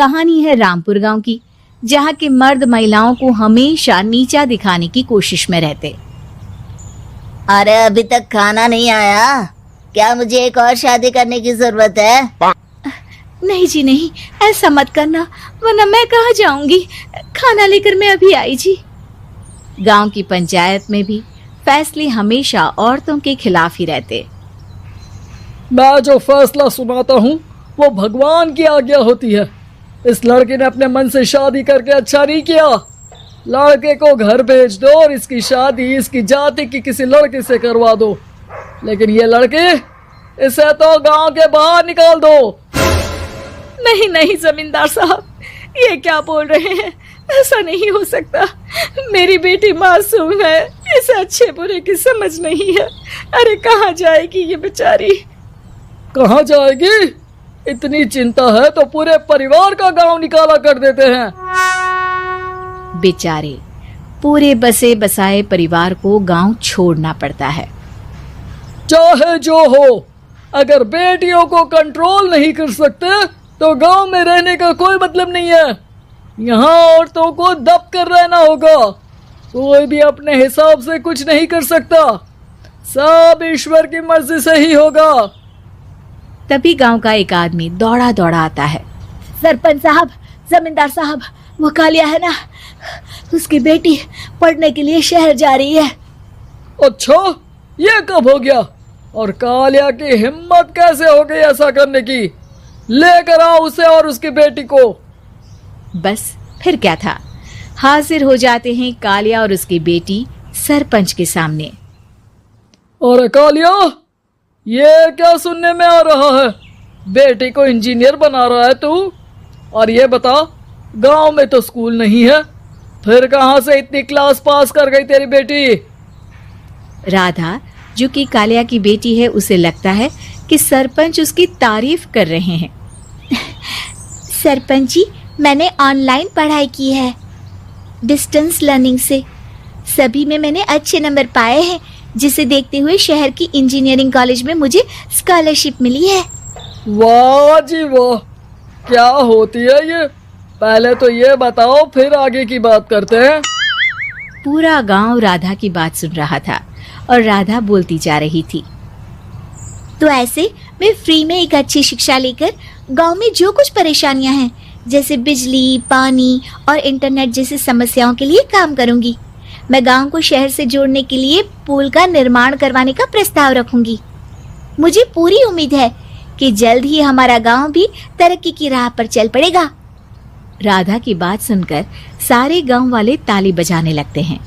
कहानी है रामपुर गांव की, जहां के मर्द महिलाओं को हमेशा नीचा दिखाने की कोशिश में रहते। अरे अभी तक खाना नहीं आया, क्या मुझे एक और शादी करने की जरूरत है? नहीं जी नहीं, ऐसा मत करना, वरना मैं कहाँ जाऊंगी। खाना लेकर मैं अभी आई जी। गांव की पंचायत में भी फैसले हमेशा औरतों के खिलाफ ही रहते। मैं जो फैसला सुनाता हूँ वो भगवान की आज्ञा होती है। इस लड़के ने अपने मन से शादी करके अच्छा नहीं किया। लड़के को घर भेज दो और इसकी शादी इसकी जाति की किसी लड़के से करवा दो, लेकिन ये लड़के, इसे तो गांव के बाहर निकाल दो। नहीं नहीं जमींदार साहब, ये क्या बोल रहे हैं? ऐसा नहीं हो सकता। मेरी बेटी मासूम है, इसे अच्छे बुरे की समझ नहीं है। अरे कहाँ जाएगी ये बेचारी? कहाँ जाएगी? इतनी चिंता है तो पूरे परिवार का गांव निकाला कर देते हैं। बेचारे पूरे बसे बसाए परिवार को गांव छोड़ना पड़ता है। चाहे जो हो, अगर बेटियों को कंट्रोल नहीं कर सकते तो गांव में रहने का कोई मतलब नहीं है। यहाँ औरतों को दब कर रहना होगा। कोई भी अपने हिसाब से कुछ नहीं कर सकता, सब ईश्वर की मर्जी से ही होगा। तभी गांव का एक आदमी दौड़ा दौड़ा आता है। सरपंच साहब, जमींदार साहब, वो कालिया है ना, उसकी बेटी पढ़ने के लिए शहर जा रही है। अच्छा, ये कब हो गया? और कालिया की हिम्मत कैसे हो गई ऐसा करने की? लेकर आओ उसे और उसकी बेटी को। बस फिर क्या था, हाजिर हो जाते हैं कालिया और उसकी बेटी सरपंच के सामने। और कालिया, ये क्या सुनने में आ रहा है? बेटी को इंजीनियर बना रहा है तू? और ये बता, गांव में तो स्कूल नहीं है, फिर कहां से इतनी क्लास पास कर गई तेरी बेटी? राधा, जो कि कालिया की बेटी है, उसे लगता है कि सरपंच उसकी तारीफ कर रहे हैं। सरपंच जी, मैंने ऑनलाइन पढ़ाई की है, डिस्टेंस लर्निंग से। सभी में मैंने अच्छे नंबर पाए हैं, जिसे देखते हुए शहर की इंजीनियरिंग कॉलेज में मुझे स्कॉलरशिप मिली है। वाह जी वाह, क्या होती है ये? पहले तो ये बताओ, फिर आगे की बात करते हैं। पूरा गांव राधा की बात सुन रहा था और राधा बोलती जा रही थी। तो ऐसे मैं फ्री में एक अच्छी शिक्षा लेकर गांव में जो कुछ परेशानियां हैं, जैसे बिजली, पानी और इंटरनेट जैसी समस्याओं के लिए काम करूंगी। मैं गांव को शहर से जोड़ने के लिए पुल का निर्माण करवाने का प्रस्ताव रखूंगी। मुझे पूरी उम्मीद है कि जल्द ही हमारा गांव भी तरक्की की राह पर चल पड़ेगा। राधा की बात सुनकर सारे गांव वाले ताली बजाने लगते हैं।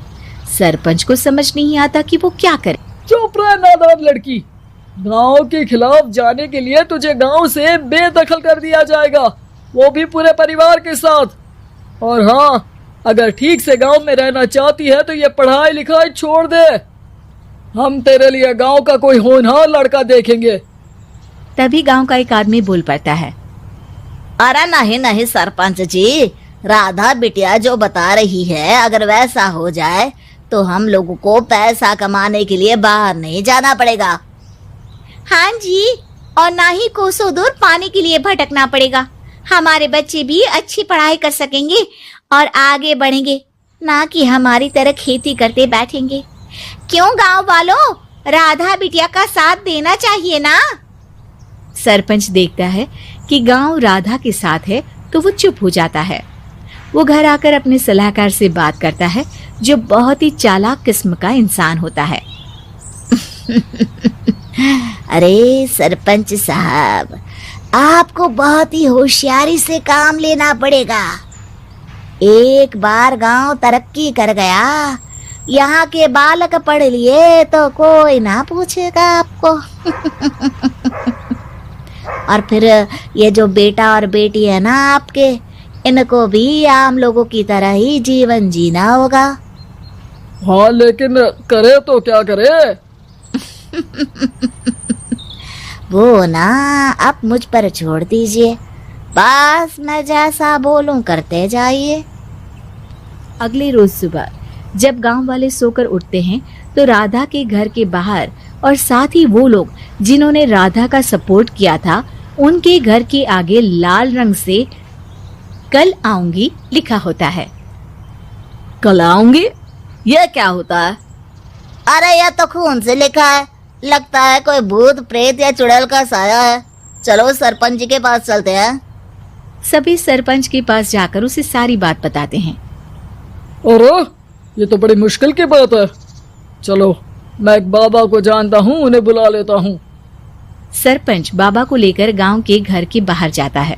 सरपंच को समझ नहीं आता कि वो क्या करे। चुप रह नादान लड़की, गांव के खिलाफ जाने के लिए तुझे गांव से बेदखल कर दिया जाएगा, वो भी पूरे परिवार के साथ। और हाँ, अगर ठीक से गांव में रहना चाहती है तो ये पढ़ाई लिखाई छोड़ दे। हम तेरे लिए गांव का कोई होनहार लड़का देखेंगे। तभी गांव का एक आदमी बोल पड़ता है। अरे नहीं नहीं सरपंच जी, राधा बिटिया जो बता रही है, अगर वैसा हो जाए तो हम लोगों को पैसा कमाने के लिए बाहर नहीं जाना पड़ेगा। हाँ जी, और ना ही कोसों दूर पानी के लिए भटकना पड़ेगा। हमारे बच्चे भी अच्छी पढ़ाई कर सकेंगे और आगे बढ़ेंगे, ना कि हमारी तरह खेती करते बैठेंगे। क्यों गांव वालों, राधा बिटिया का साथ देना चाहिए ना। सरपंच देखता है कि गांव राधा के साथ है तो वो चुप हो जाता है। वो घर आकर अपने सलाहकार से बात करता है, जो बहुत ही चालाक किस्म का इंसान होता है। अरे सरपंच साहब, आपको बहुत ही होशियारी से काम लेना पड़ेगा। एक बार गांव तरक्की कर गया, यहाँ के बालक पढ़ लिए तो कोई ना पूछेगा आपको। और फिर ये जो बेटा और बेटी है ना आपके, इनको भी आम लोगों की तरह ही जीवन जीना होगा। हाँ, लेकिन करे तो क्या करे? वो ना आप मुझ पर छोड़ दीजिए, बस मैं जैसा बोलूं करते जाइए। अगले रोज सुबह जब गांव वाले सोकर उठते हैं तो राधा के घर के बाहर और साथ ही वो लोग जिन्होंने राधा का सपोर्ट किया था, उनके घर के आगे लाल रंग से कल आऊंगी लिखा होता है। कल आऊंगी, यह क्या होता है? अरे यह तो खून से लिखा है, लगता है कोई भूत प्रेत या चुड़ैल का साया है। चलो सरपंच जी के पास चलते हैं। सभी सरपंच के पास जाकर उसे सारी बात बताते हैं। अरे ये तो बड़ी मुश्किल की बात है। चलो मैं एक बाबा को जानता हूँ, उन्हें बुला लेता हूँ। सरपंच बाबा को लेकर गांव के घर के बाहर जाता है।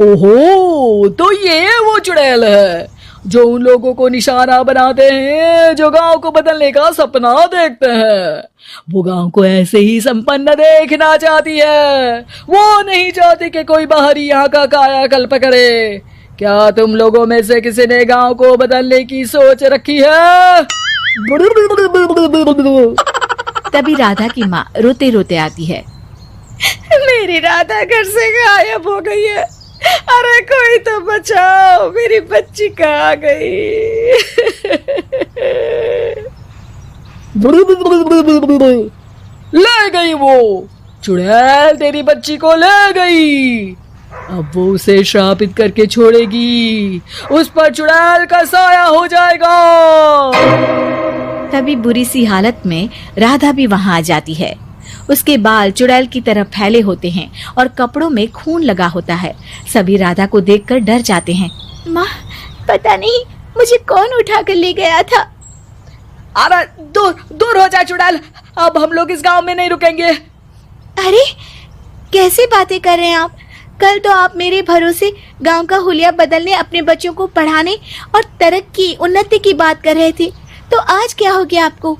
ओहो, तो ये वो चुड़ैल है जो उन लोगों को निशाना बनाते हैं जो गांव को बदलने का सपना देखते हैं। वो गांव को ऐसे ही संपन्न देखना चाहती है, वो नहीं चाहती कि कोई बाहरी यहाँ का कायाकल्प करे। क्या तुम लोगों में से किसी ने गांव को बदलने की सोच रखी है? तभी राधा की माँ रोते रोते आती है। मेरी राधा घर से गायब हो गई है। अरे कोई तो बचाओ, मेरी बच्ची कहाँ गई? ले गई वो चुड़ैल, तेरी बच्ची को ले गई। अब वो उसे श्रापित करके छोड़ेगी, उस पर चुड़ैल का साया हो जाएगा। तभी बुरी सी हालत में राधा भी वहां आ जाती है। उसके बाल चुड़ैल की तरह फैले होते हैं और कपड़ों में खून लगा होता है। सभी राधा को देखकर डर जाते हैं। माँ, पता नहीं मुझे कौन उठा कर ले गया था। अरे दूर दूर हो जा चुड़ैल, अब हम लोग इस गांव में नहीं रुकेंगे। अरे कैसे बातें कर रहे हैं आप? कल तो आप मेरे भरोसे गांव का हुलिया बदलने, अपने बच्चों को पढ़ाने और तरक्की उन्नति की बात कर रहे थे, तो आज क्या हो गया आपको?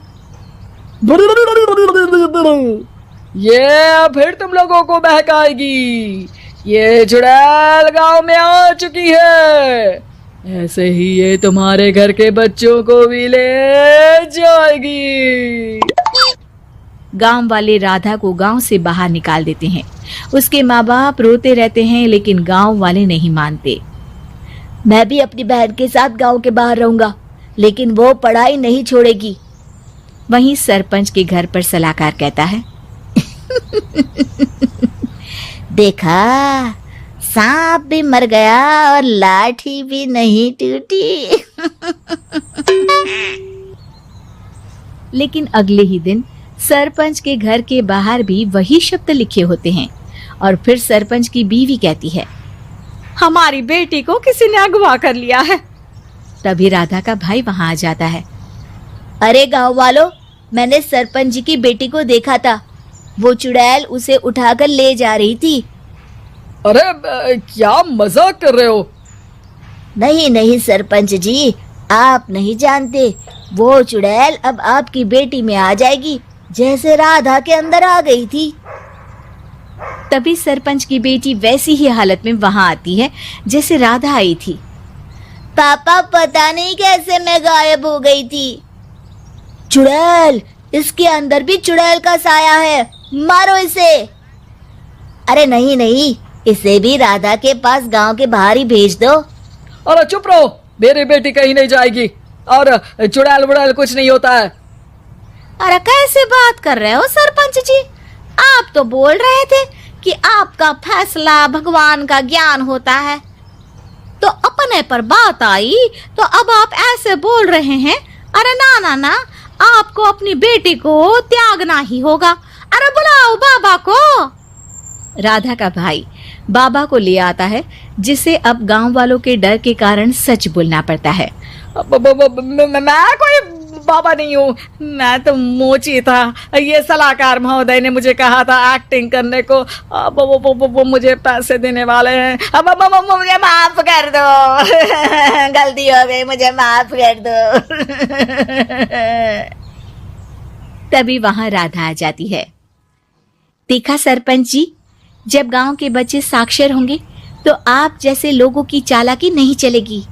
ये फिर तुम लोगों को बहकाएगी। ये चुड़ैल गांव में आ चुकी है, ऐसे ही ये तुम्हारे घर के बच्चों को भी ले जाएगी। गांव वाले राधा को गांव से बाहर निकाल देते हैं। उसके माँ बाप रोते रहते हैं, लेकिन गांव वाले नहीं मानते। मैं भी अपनी बहन के साथ गांव के बाहर रहूंगा, लेकिन वो पढ़ाई नहीं छोड़ेगी। वहीं सरपंच के घर पर सलाहकार कहता है। देखा, सांप भी मर गया और लाठी भी नहीं टूटी। लेकिन अगले ही दिन सरपंच के घर के बाहर भी वही शब्द लिखे होते हैं। और फिर सरपंच की बीवी कहती है, हमारी बेटी को किसी ने अगवा कर लिया है। तभी राधा का भाई वहां आ जाता है। अरे गांव वालों, मैंने सरपंच जी की बेटी को देखा था। वो चुड़ैल उसे उठाकर ले जा रही थी। अरे क्या मजाक कर रहे हो? नहीं नहीं सरपंच जी, आप नहीं जानते। वो चुड़ैल अब आपकी बेटी में आ जाएगी, जैसे राधा के अंदर आ गई थी। तभी सरपंच की बेटी वैसी ही हालत में वहां आती है जैसे राधा आई थी। पापा, पता नहीं कैसे मैं गायब हो गई थी। चुड़ैल, इसके अंदर भी चुड़ैल का साया है, मारो इसे। अरे नहीं नहीं, इसे भी राधा के पास गांव के बाहर ही भेज दो। अरे चुप रहो, मेरी बेटी कहीं नहीं जाएगी और चुड़ैल बुड़ैल कुछ नहीं होता है। अरे कैसे बात कर रहे हो सरपंच जी? आप तो बोल रहे थे कि आपका फैसला भगवान का ज्ञान होता है, तो अपने पर बात आई तो अब आप ऐसे बोल रहे हैं। अरे ना ना ना, आपको अपनी बेटी को त्यागना ही होगा। अरे बुलाओ बाबा को। राधा का भाई बाबा को ले आता है, जिसे अब गांव वालों के डर के कारण सच बोलना पड़ता है। मैं कोई बाबा नहीं हूँ, मैं तो मोची था। ये सलाहकार महोदय ने मुझे कहा था एक्टिंग करने को। अब वो मुझे पैसे देने वाले हैं। अब मुझे माफ कर दो। गलती हो गई, मुझे माफ कर दो। तभी वहां राधा आ जाती है। देखा सरपंच जी, जब गांव के बच्चे साक्षर होंगे तो आप जैसे लोगों की चालाकी नहीं चलेगी।